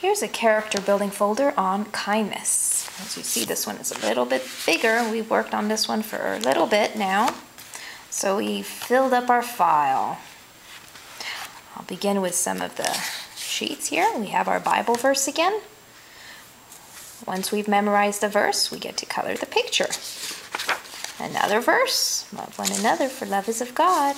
Here's a character building folder on kindness. As you see, this one is a little bit bigger. We've worked on this one for a little bit now. So we filled up our file. I'll begin with some of the sheets here. We have our Bible verse again. Once we've memorized the verse, we get to color the picture. Another verse, love one another for love is of God.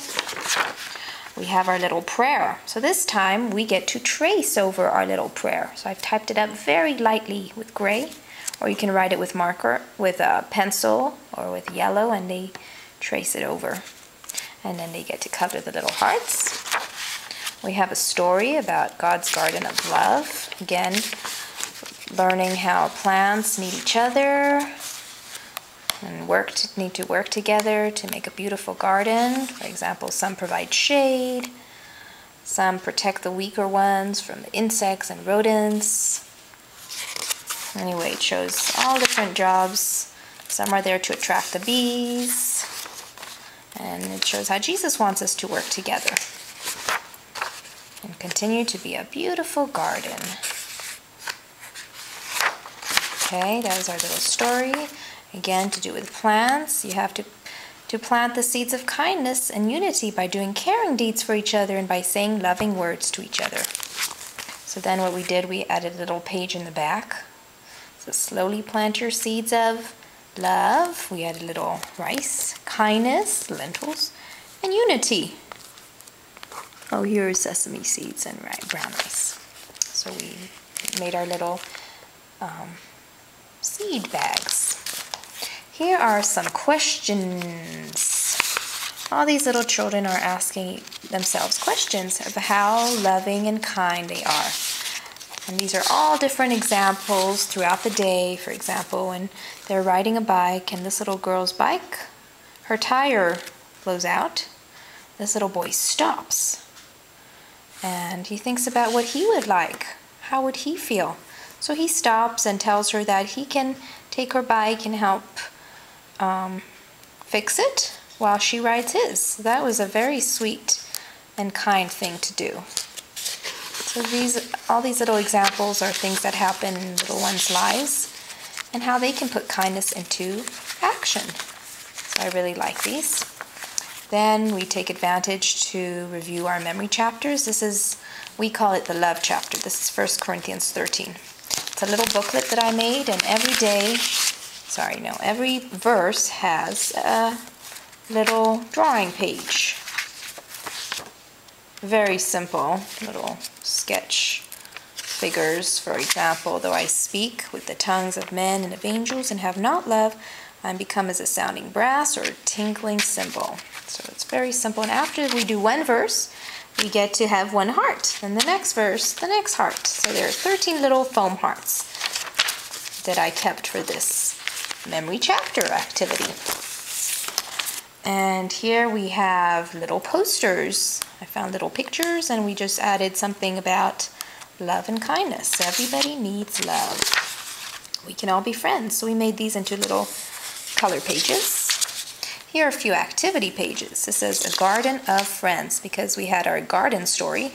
We have our little prayer. So this time we get to trace over our little prayer. So I've typed it up very lightly with gray, or you can write it with marker, with a pencil, or with yellow, and they trace it over. And then they get to color the little hearts. We have a story about God's garden of love. Again, learning how plants need each other and need to work together to make a beautiful garden. For example, some provide shade, some protect the weaker ones from the insects and rodents. Anyway, it shows all different jobs. Some are there to attract the bees, and it shows how Jesus wants us to work together and continue to be a beautiful garden. Okay, that was our little story. Again, to do with plants, you have to plant the seeds of kindness and unity by doing caring deeds for each other and by saying loving words to each other. So then what we did, we added a little page in the back. So slowly plant your seeds of love. We added a little rice, kindness, lentils, and unity. Oh, here are sesame seeds and brown rice. So we made our little seed bags. Here are some questions. All these little children are asking themselves questions of how loving and kind they are. And these are all different examples throughout the day. For example, when they're riding a bike and this little girl's bike, her tire blows out, this little boy stops. And he thinks about what he would like. How would he feel? So he stops and tells her that he can take her bike and help fix it while she rides his. That was a very sweet and kind thing to do. So all these little examples are things that happen in little ones' lives and how they can put kindness into action. So I really like these. Then we take advantage to review our memory chapters. We call it the love chapter. This is 1 Corinthians 13. It's a little booklet that I made, and every verse has a little drawing page. Very simple little sketch figures. For example, though I speak with the tongues of men and of angels and have not love, I become as a sounding brass or a tinkling cymbal. So it's very simple. And after we do one verse, we get to have one heart. Then the next verse, the next heart. So there are 13 little foam hearts that I kept for this memory chapter activity. And here we have little posters. I found little pictures and we just added something about love and kindness. Everybody needs love. We can all be friends. So we made these into little color pages. Here are a few activity pages. This is a garden of friends because we had our garden story.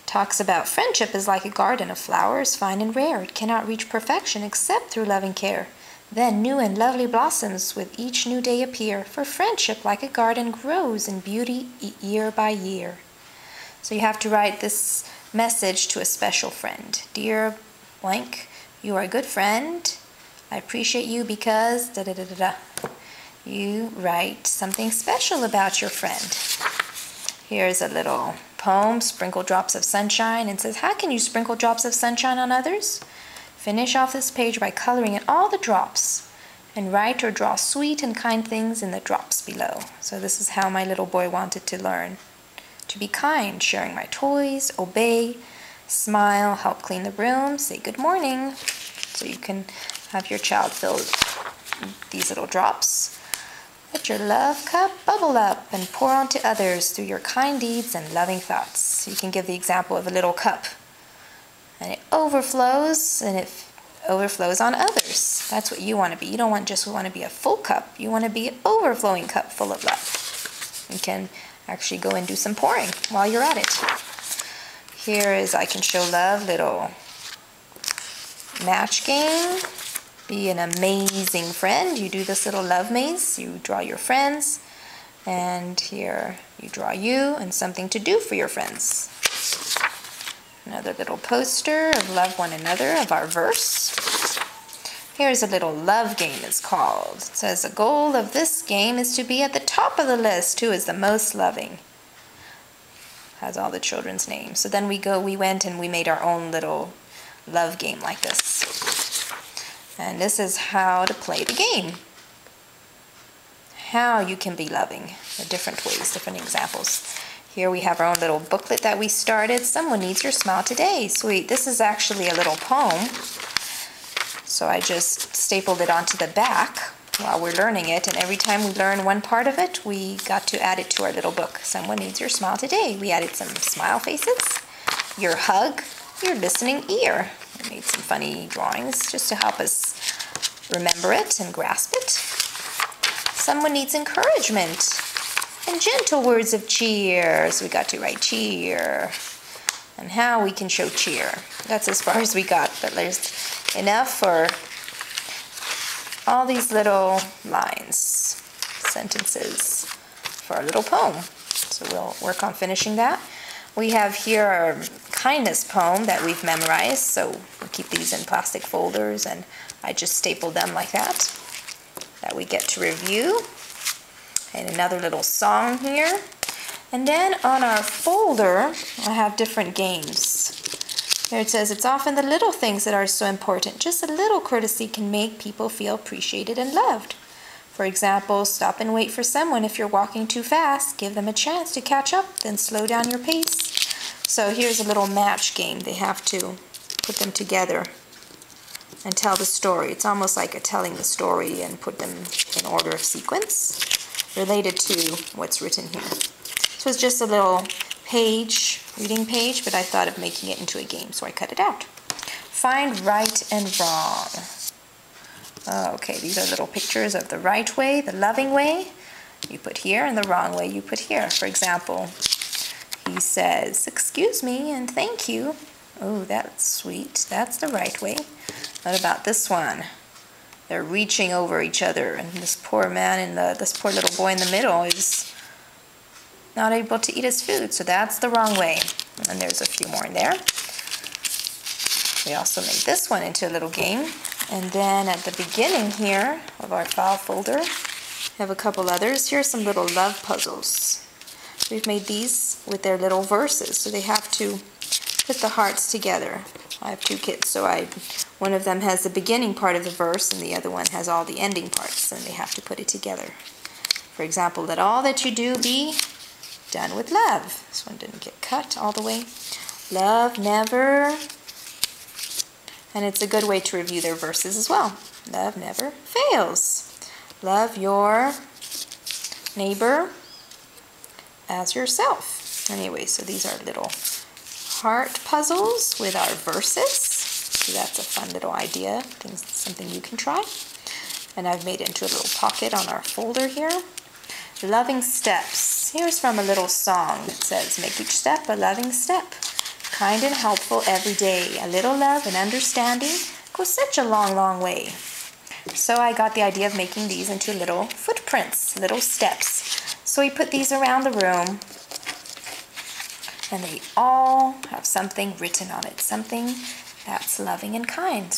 Talks about friendship is like a garden of flowers, fine and rare. It cannot reach perfection except through loving care. Then new and lovely blossoms with each new day appear, for friendship like a garden grows in beauty year by year. So you have to write this message to a special friend. Dear blank, you are a good friend. I appreciate you because da-da-da-da-da. You write something special about your friend. Here's a little poem, Sprinkle Drops of Sunshine, and says, how can you sprinkle drops of sunshine on others? Finish off this page by coloring in all the drops and write or draw sweet and kind things in the drops below. So this is how my little boy wanted to learn. To be kind, sharing my toys, obey, smile, help clean the room, say good morning. So you can have your child fill these little drops. Let your love cup bubble up and pour onto others through your kind deeds and loving thoughts. You can give the example of a little cup. And it overflows, and it overflows on others. That's what you want to be. You don't want to be a full cup. You want to be an overflowing cup full of love. You can actually go and do some pouring while you're at it. Here is I can show love little match game. Be an amazing friend. You do this little love maze. You draw your friends, and here you draw you and something to do for your friends. Another little poster of love one another, of our verse. Here's a little love game, it's called. It says the goal of this game is to be at the top of the list. Who is the most loving? Has all the children's names. So then we went and we made our own little love game like this. And this is how to play the game. How you can be loving in different ways, different examples. Here we have our own little booklet that we started. Someone needs your smile today. Sweet. This is actually a little poem. So I just stapled it onto the back while we're learning it. And every time we learn one part of it, we got to add it to our little book. Someone needs your smile today. We added some smile faces, your hug, your listening ear. We made some funny drawings just to help us remember it and grasp it. Someone needs encouragement and gentle words of cheer. So we got to write cheer and how we can show cheer. That's as far as we got, but there's enough for all these little lines, sentences for our little poem. So we'll work on finishing that. We have here our kindness poem that we've memorized, so we'll keep these in plastic folders, and I just stapled them like that we get to review. And another little song here. And then on our folder, I have different games. Here it says, it's often the little things that are so important. Just a little courtesy can make people feel appreciated and loved. For example, stop and wait for someone. If you're walking too fast, give them a chance to catch up, then slow down your pace. So here's a little match game. They have to put them together and tell the story. It's almost like telling the story and put them in order of sequence related to what's written here. So it's just a little page, reading page, but I thought of making it into a game, so I cut it out. Find right and wrong. Okay, these are little pictures of the right way, the loving way, you put here, and the wrong way you put here. For example, he says, excuse me and thank you. Oh, that's sweet. That's the right way. What about this one? They're reaching over each other, and this poor man and this poor little boy in the middle is not able to eat his food, so that's the wrong way. And there's a few more in there. We also made this one into a little game. And then at the beginning here of our file folder, we have a couple others. Here's some little love puzzles. We've made these with their little verses, so they have to put the hearts together. I have two kits, so one of them has the beginning part of the verse and the other one has all the ending parts, and they have to put it together. For example, let all that you do be done with love. This one didn't get cut all the way. Love never, and it's a good way to review their verses as well. Love never fails. Love your neighbor as yourself. Anyway, so these are little heart puzzles with our verses. So that's a fun little idea, something you can try. And I've made it into a little pocket on our folder here. Loving steps. Here's from a little song that says, make each step a loving step. Kind and helpful every day. A little love and understanding goes such a long, long way. So I got the idea of making these into little footprints, little steps. So we put these around the room, and they all have something written on it, something that's loving and kind.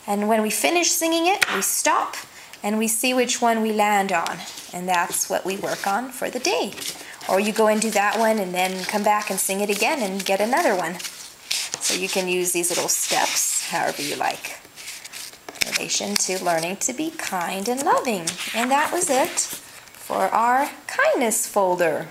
And when we finish singing it, we stop and we see which one we land on, and that's what we work on for the day. Or you go and do that one and then come back and sing it again and get another one. So you can use these little steps however you like, in relation to learning to be kind and loving. And that was it for our kindness folder.